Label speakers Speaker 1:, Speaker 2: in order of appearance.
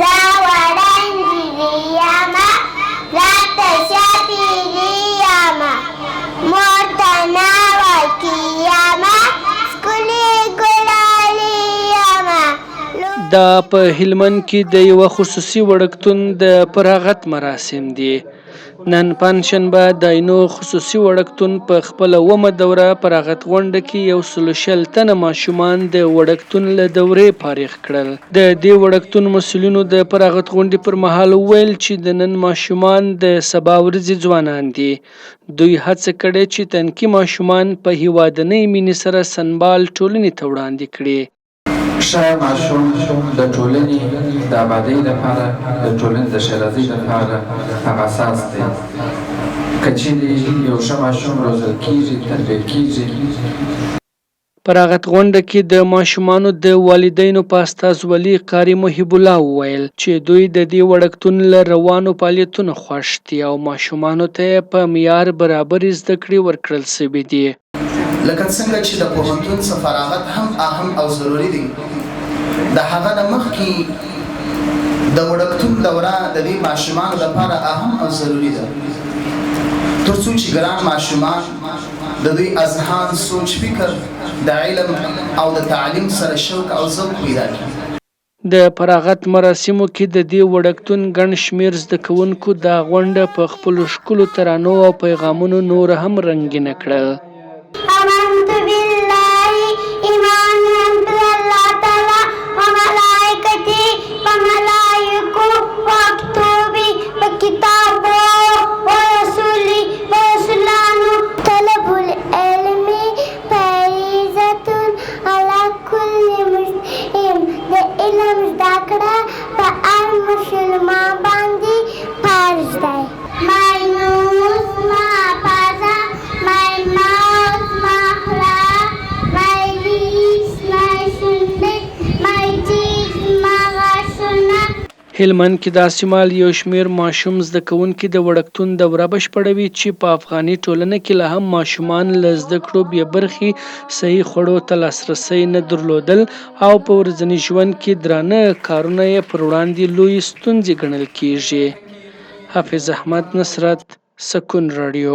Speaker 1: زه وړه نجلۍ یمه راته شاپېرې یمه مور ته ناوکۍ یمه ښکلې ګلالۍ یمه.
Speaker 2: دا په هلمند کې د یوه خصوصي وړکتون د فراغت مراسم دي. نن پنجشنبه د عینو خصوصي وړکتون په خپله اومه دوره فراغت غونډه کې 120 تنه ماشومان د وړکتون له دورې فارغ کړل. د دې وړکتون مسؤلینو د فراغت غونډې پر مهال وویل چې د نن ماشومان د سبا ورځې ځوانان دي. دوی هڅه کړې چې تنکي ماشومان په هیوادنۍ مینې سره سنبال ټولنې ته وړاندې کړي.
Speaker 3: ښه ماشوم د ټولنې د آبادۍ لپاره د ټولنې د ښېرازۍ لپاره هغه اساس دی. که چیرې یو ښه ماشوم روزل کېږي تربیه کېږي.
Speaker 2: فراغت غونډه کې د ماشومانو د والدینو په استازولي قاري محب الله وویل چې دوی د دې وړکتون له روانو فعالیتونو خوښ دي او ماشومانو ته په معیار برابرې زده کړې ورکړل شوې دي.
Speaker 4: لکه څنګه چې د پوهنتون څخه فراغت هم اهم او ضروري دی، د هغه نه مخکې د وړکتون دوره د دې ماشومانو لپاره اهم او ضروري ده، تر څو چې ګران ماشومان د دوی اذهان سوچ فکر د علم او د تعلیم سره شوق او ذوق پیدا کړي.
Speaker 2: د فراغت مراسمو کې د دې وړکتون ګڼ شمېر زده کوونکو دا غونډه په خپلو ښکلو ترانو او پیغامونو نور هم رنګینه کړه.
Speaker 1: آمنت بالله ایمان رب الله تعالی و ملائکته و ملائکو و کتابی و کتابو و رسولی و رسولانو طلب العلم فریضة علی کل مسلم. د علم زده کړه په هر مسلمان باندې فرض دی. My nose, my father, my mouth, my heart, my lips, my sunnet, my teeth, my غاښونه.
Speaker 2: هلمند کې د اسمال یو شمېر ماشوم زده کوونکي د وړکتون دوره بشپړوي چې په افغاني ټولنه کې لا هم ماشومان له زده کړو بې برخې، صحي خوړو ته لاسرسی نه درلودل او په ورځني ژوند کې درانه کارونه یې پر وړاندې لویې ستونزې ګڼل کېږي. حافظ احمد نصرت، سکون راډیو.